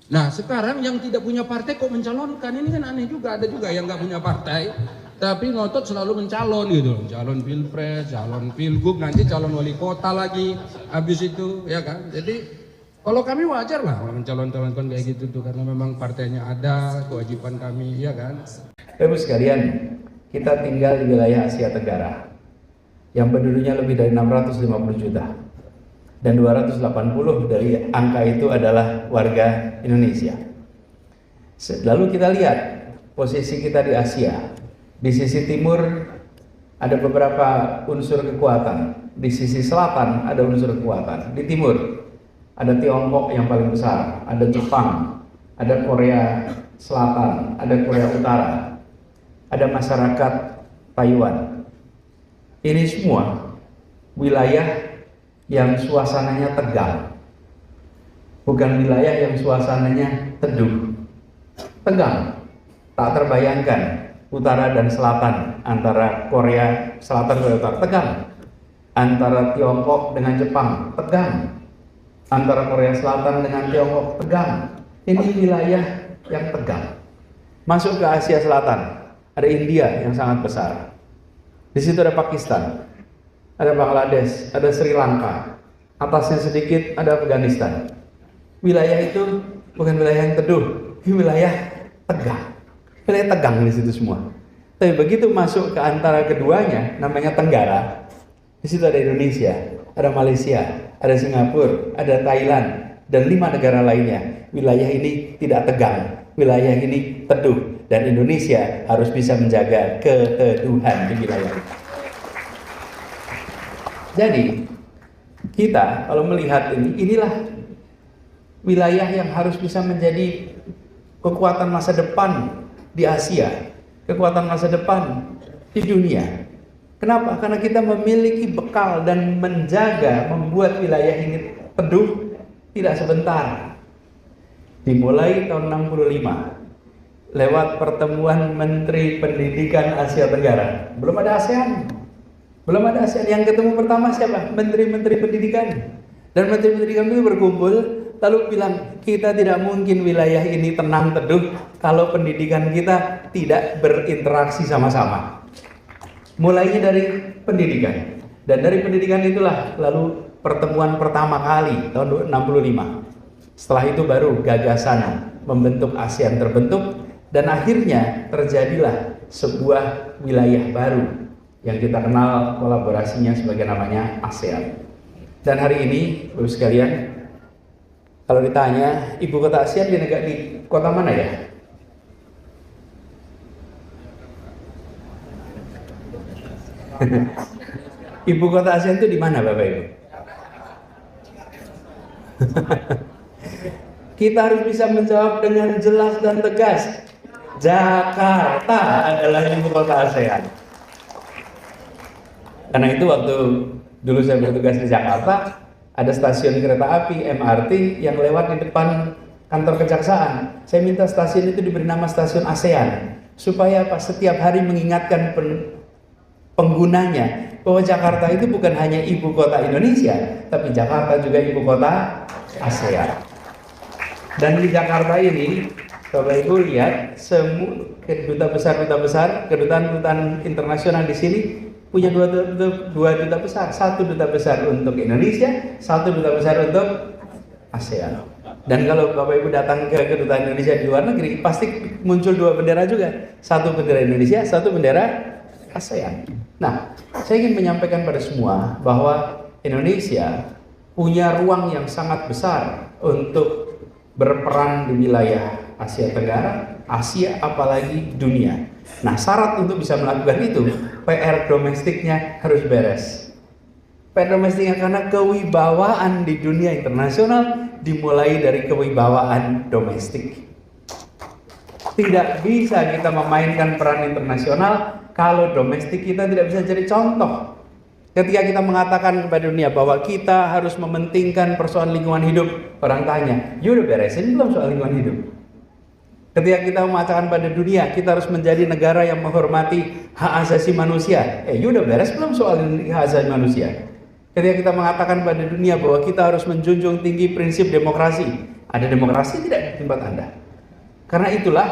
Nah sekarang yang tidak punya partai kok mencalonkan, ini kan aneh juga. Ada juga yang nggak punya partai tapi ngotot selalu mencalon gitu, calon pilpres, calon pilgub, nanti calon wali kota lagi habis itu, ya kan. Jadi kalau kami wajar lah mencalon-calonkan kayak gitu tuh, karena memang partainya ada, kewajiban kami, ya kan. Ibu sekalian, kita tinggal di wilayah Asia Tenggara yang penduduknya lebih dari 650 juta. Dan 280 dari angka itu adalah warga Indonesia. Lalu kita lihat posisi kita di Asia. Di sisi timur ada beberapa unsur kekuatan. Di sisi selatan ada unsur kekuatan. Di timur ada Tiongkok yang paling besar, ada Jepang, ada Korea Selatan, ada Korea Utara, ada masyarakat Taiwan. Ini semua wilayah yang suasananya tegang, bukan wilayah yang suasananya teduh. Tegang, tak terbayangkan utara dan selatan, antara Korea Selatan dan Korea Utara tegang, antara Tiongkok dengan Jepang tegang, antara Korea Selatan dengan Tiongkok tegang. Ini wilayah yang tegang. Masuk ke Asia Selatan, ada India yang sangat besar. Di situ ada Pakistan, ada Bangladesh, ada Sri Lanka, atasnya sedikit ada Afghanistan. Wilayah itu bukan wilayah yang teduh, ini wilayah tegang. Wilayah tegang di situ semua. Tapi begitu masuk ke antara keduanya, namanya Tenggara. Di situ ada Indonesia, ada Malaysia, ada Singapura, ada Thailand, dan 5 negara lainnya. Wilayah ini tidak tegang, wilayah ini teduh, dan Indonesia harus bisa menjaga keteduhan di wilayah itu. Jadi kita kalau melihat ini, inilah wilayah yang harus bisa menjadi kekuatan masa depan di Asia, kekuatan masa depan di dunia. Kenapa? Karena kita memiliki bekal dan menjaga, membuat wilayah ini teduh tidak sebentar. Dimulai tahun 65 lewat pertemuan Menteri Pendidikan Asia Tenggara. Belum ada ASEAN. Belum ada ASEAN. Yang ketemu pertama siapa? Menteri-menteri pendidikan. Dan menteri pendidikan itu berkumpul lalu bilang, kita tidak mungkin wilayah ini tenang teduh kalau pendidikan kita tidak berinteraksi sama-sama. Mulainya dari pendidikan. Dan dari pendidikan itulah lalu pertemuan pertama kali tahun 65. Setelah itu baru gagasan membentuk ASEAN terbentuk, dan akhirnya terjadilah sebuah wilayah baru yang kita kenal kolaborasinya sebagai namanya ASEAN. Dan hari ini, Bapak sekalian, kalau ditanya ibu kota ASEAN di kota mana ya? Ibu kota ASEAN itu di mana, Bapak Ibu? Kita harus bisa menjawab dengan jelas dan tegas. Jakarta adalah ibu kota ASEAN. Karena itu waktu dulu saya bertugas di Jakarta, ada stasiun kereta api MRT yang lewat di depan kantor kejaksaan. Saya minta stasiun itu diberi nama stasiun ASEAN, supaya setiap hari mengingatkan penggunanya bahwa Jakarta itu bukan hanya ibu kota Indonesia, tapi Jakarta juga ibu kota ASEAN. Dan di Jakarta ini, Bapak Ibu lihat, semua duta besar, kedutaan internasional di sini punya dua duta besar. Satu duta besar untuk Indonesia, satu duta besar untuk ASEAN. Dan kalau Bapak Ibu datang ke kedutaan Indonesia di luar negeri, pasti muncul 2 bendera juga. Satu bendera Indonesia, satu bendera ASEAN. Nah, saya ingin menyampaikan pada semua bahwa Indonesia punya ruang yang sangat besar untuk berperan di wilayah Asia Tenggara, Asia, apalagi dunia. Nah, syarat untuk bisa melakukan itu, PR domestiknya harus beres. PR domestiknya karena kewibawaan di dunia internasional dimulai dari kewibawaan domestik. Tidak bisa kita memainkan peran internasional kalau domestik kita tidak bisa jadi contoh. Ketika kita mengatakan kepada dunia bahwa kita harus mementingkan persoalan lingkungan hidup, orang tanya, you udah beresin belum soal lingkungan hidup? Ketika kita mengatakan pada dunia, kita harus menjadi negara yang menghormati hak asasi manusia, you udah beres belum soal hak asasi manusia? Ketika kita mengatakan pada dunia bahwa kita harus menjunjung tinggi prinsip demokrasi, Ada demokrasi tidak di tempat Anda? Karena itulah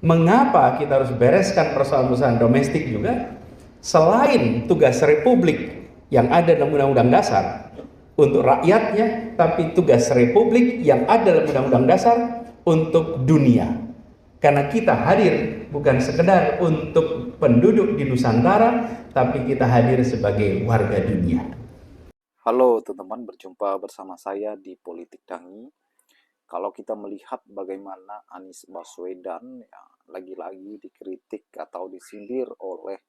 mengapa kita harus bereskan persoalan-persoalan domestik juga, selain tugas republik yang ada dalam Undang-Undang Dasar untuk rakyatnya, tapi tugas republik yang ada dalam Undang-Undang Dasar untuk dunia. Karena kita hadir bukan sekedar untuk penduduk di Nusantara, tapi kita hadir sebagai warga dunia. Halo teman-teman, berjumpa bersama saya di Politik Dangi. Kalau kita melihat bagaimana Anies Baswedan ya, lagi-lagi dikritik atau disindir oleh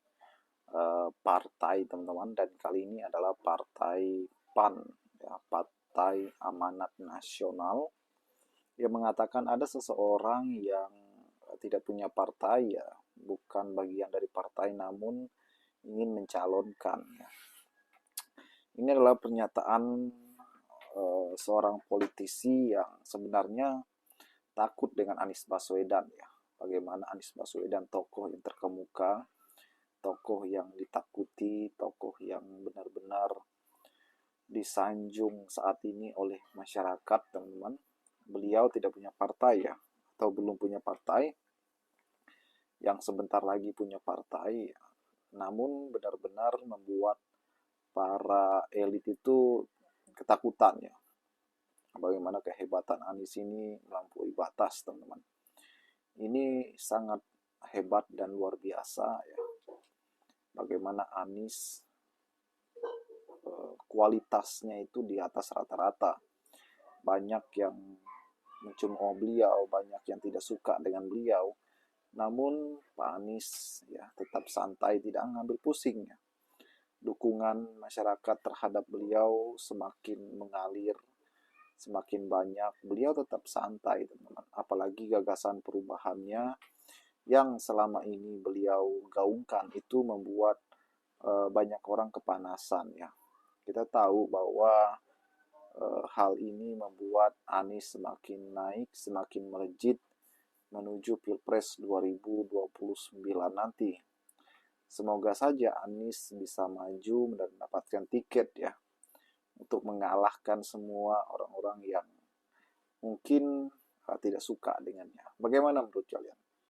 partai teman-teman, dan kali ini adalah partai PAN, ya, Partai Amanat Nasional, yang mengatakan ada seseorang yang tidak punya partai, ya bukan bagian dari partai namun ingin mencalonkan. Ya. Ini adalah pernyataan seorang politisi yang sebenarnya takut dengan Anies Baswedan, ya. Bagaimana Anies Baswedan tokoh yang terkemuka, tokoh yang ditakuti, tokoh yang benar-benar disanjung saat ini oleh masyarakat, teman-teman. Beliau tidak punya partai, ya, atau belum punya partai, yang sebentar lagi punya partai, ya. Namun benar-benar membuat para elit itu ketakutan, ya. Bagaimana kehebatan Anies ini melampaui batas, teman-teman. Ini sangat hebat dan luar biasa, ya. Bagaimana Anies kualitasnya itu di atas rata-rata. Banyak yang mencemooh beliau, banyak yang tidak suka dengan beliau. Namun Pak Anies ya tetap santai, tidak ngambil pusing, ya. Dukungan masyarakat terhadap beliau semakin mengalir, semakin banyak. Beliau tetap santai, teman-teman. Apalagi gagasan perubahannya yang selama ini beliau gaungkan itu membuat banyak orang kepanasan, ya. Kita tahu bahwa hal ini membuat Anies semakin naik, semakin melejit menuju Pilpres 2029 nanti. Semoga saja Anies bisa maju dan mendapatkan tiket, ya, untuk mengalahkan semua orang-orang yang mungkin tidak suka dengannya. Bagaimana menurut kalian?